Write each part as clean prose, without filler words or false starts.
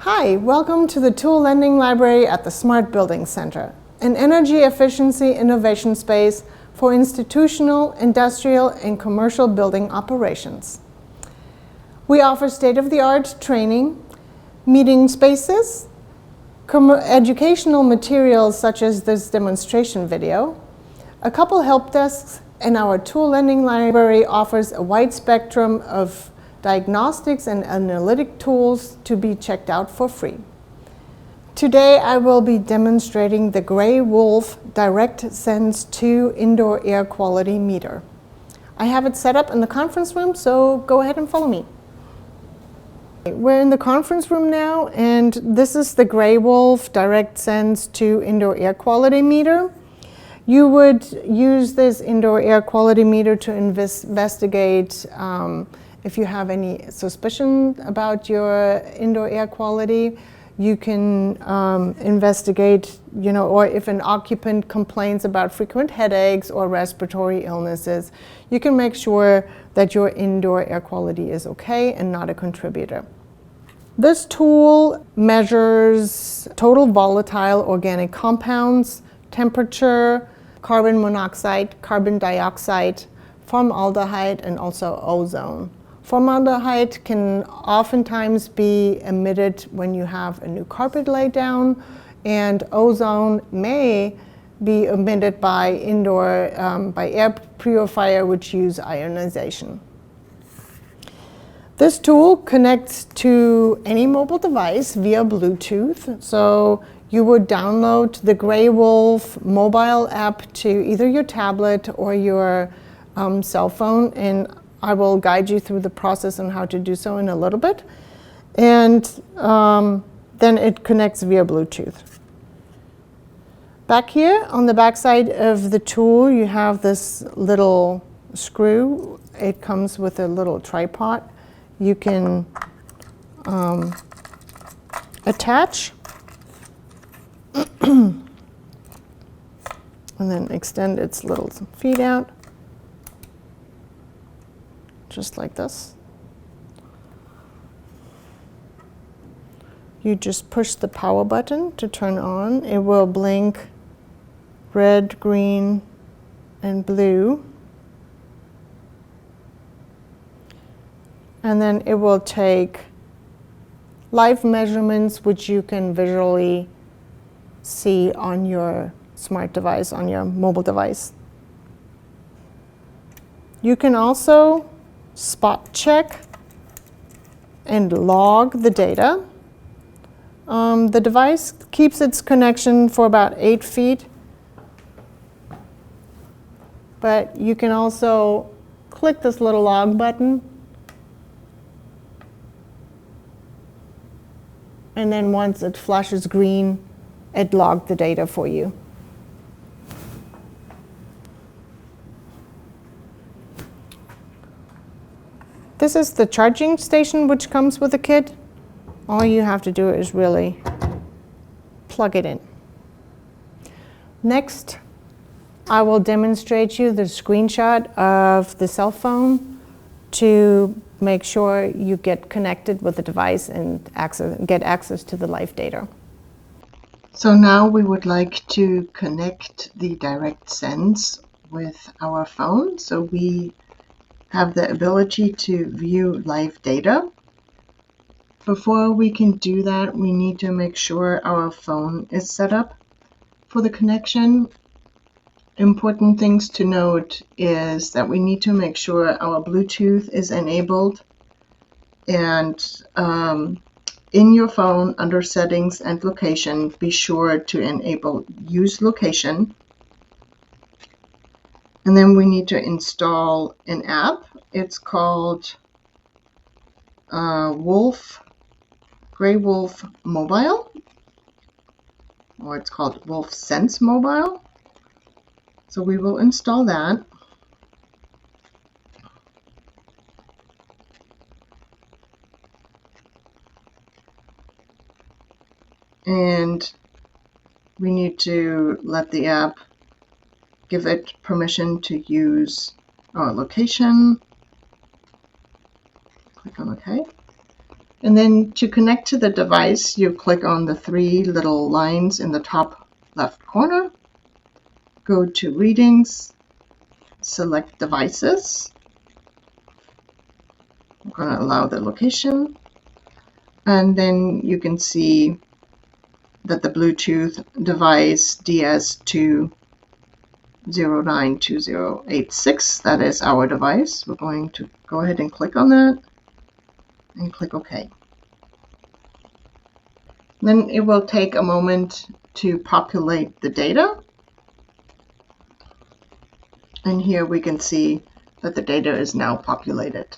Hi, welcome to the Tool Lending Library at the Smart Building Center, an energy efficiency innovation space for institutional, industrial, and commercial building operations. We offer state-of-the-art training, meeting spaces, educational materials such as this demonstration video, a couple help desks, and our Tool Lending Library offers a wide spectrum of diagnostics and analytic tools to be checked out for free. Today I will be demonstrating the Graywolf DirectSense II indoor air quality meter. I have it set up in the conference room, so go ahead and follow me. We're in the conference room now, and this is the Graywolf DirectSense II indoor air quality meter. You would use this indoor air quality meter to investigate if you have any suspicion about your indoor air quality. You can investigate, or if an occupant complains about frequent headaches or respiratory illnesses, you can make sure that your indoor air quality is okay and not a contributor. This tool measures total volatile organic compounds, temperature, carbon monoxide, carbon dioxide, formaldehyde, and also ozone. Formaldehyde can oftentimes be emitted when you have a new carpet laid down, and ozone may be emitted by by air purifier which use ionization. This tool connects to any mobile device via Bluetooth. So you would download the Graywolf mobile app to either your tablet or your cell phone, and I will guide you through the process on how to do so in a little bit. And then it connects via Bluetooth. Back here on the back side of the tool, you have this little screw. It comes with a little tripod. You can attach and then extend its little feet out. Just like this. You just push the power button to turn on. It will blink red, green, and blue. And then it will take live measurements which you can visually see on your smart device, on your mobile device. You can also spot check and log the data. The device keeps its connection for about 8 feet, but you can also click this little log button, and then once it flashes green, it logged the data for you. This is the charging station which comes with the kit. All you have to do is really plug it in. Next, I will demonstrate you the screenshot of the cell phone to make sure you get connected with the device and get access to the live data. So now we would like to connect the DirectSense with our phone, so we have the ability to view live data. Before we can do that, we need to make sure our phone is set up for the connection. Important things to note is that we need to make sure our Bluetooth is enabled, and in your phone under settings and location, be sure to enable use location. And then we need to install an app. It's called Graywolf Mobile, or it's called Wolf Sense Mobile. So we will install that. And we need to let the app give it permission to use our location. Click on OK. And then to connect to the device, you click on the three little lines in the top left corner, go to Readings, select Devices. I'm going to allow the location, and then you can see that the Bluetooth device DS2092086, that is our device. We're going to go ahead and click on that and click OK. Then it will take a moment to populate the data. And here we can see that the data is now populated.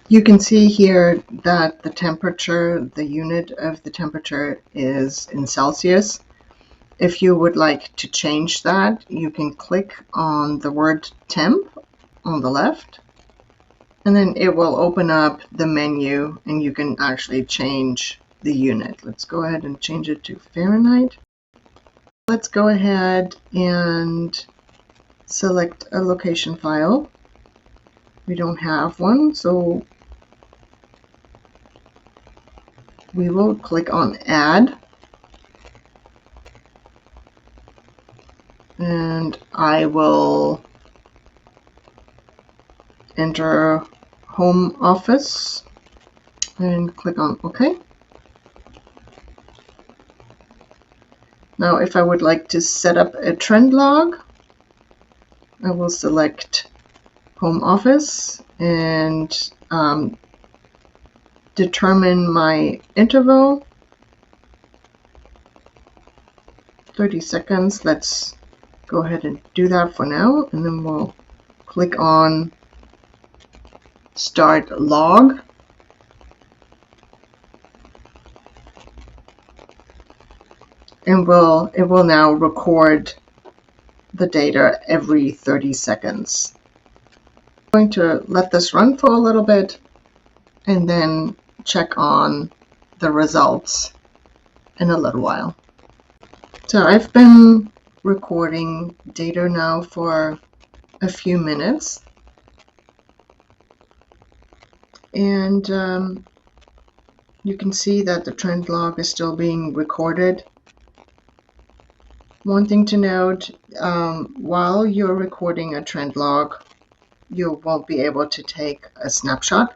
You can see here that the temperature, the unit of the temperature is in Celsius. If you would like to change that, you can click on the word temp on the left, and then it will open up the menu and you can actually change the unit. Let's go ahead and change it to Fahrenheit. Let's go ahead and select a location file. We don't have one, so we will click on Add, and I will enter Home Office and click on OK. Now if I would like to set up a trend log, I will select Home Office and determine my interval, 30 seconds. Let's go ahead and do that for now, and then we'll click on Start Log. And it will now record the data every 30 seconds. I'm going to let this run for a little bit and then check on the results in a little while. So I've been recording data now for a few minutes, and you can see that the trend log is still being recorded. One thing to note, while you're recording a trend log, you won't be able to take a snapshot.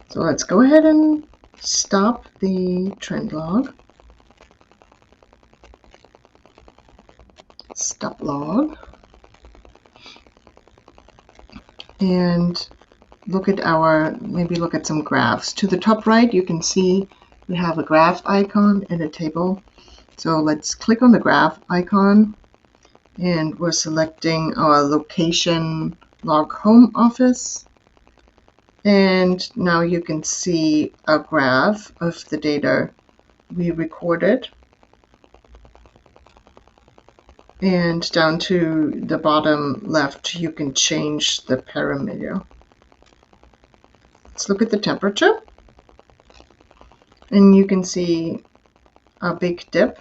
So let's go ahead and stop the trend log. Stop log. And maybe look at some graphs. To the top right, you can see we have a graph icon and a table. So let's click on the graph icon, and we're selecting our location log home office. And now you can see a graph of the data we recorded. And down to the bottom left, you can change the parameter. Let's look at the temperature. And you can see a big dip.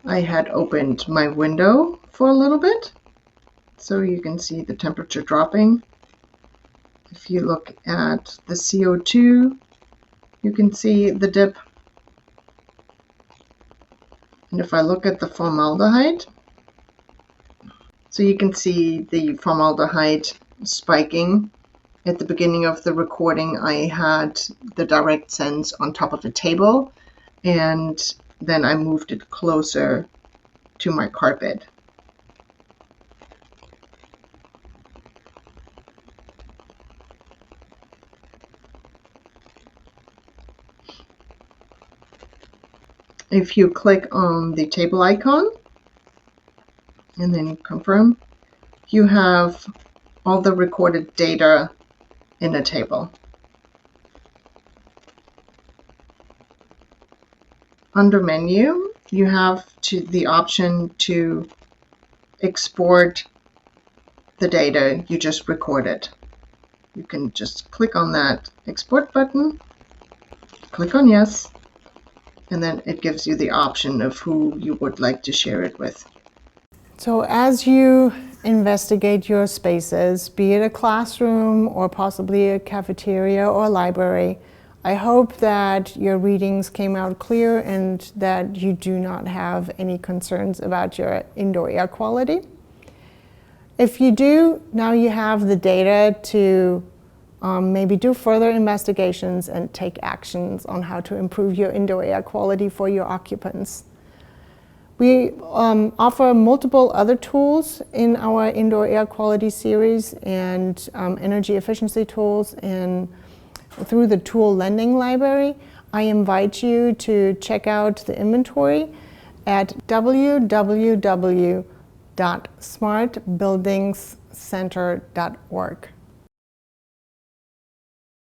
I had opened my window for a little bit, so you can see the temperature dropping. If you look at the CO2, you can see the dip. And if I look at the formaldehyde, so you can see the formaldehyde spiking. At the beginning of the recording, I had the DirectSense on top of a table, and then I moved it closer to my carpet. If you click on the table icon and then confirm, you have all the recorded data in a table. Under menu, you have the option to export the data you just recorded. You can just click on that export button, click on yes, and then it gives you the option of who you would like to share it with. So as you investigate your spaces, be it a classroom or possibly a cafeteria or a library. I hope that your readings came out clear and that you do not have any concerns about your indoor air quality. If you do, now you have the data to maybe do further investigations and take actions on how to improve your indoor air quality for your occupants. We offer multiple other tools in our indoor air quality series and energy efficiency tools through the tool lending library. I invite you to check out the inventory at www.smartbuildingscenter.org.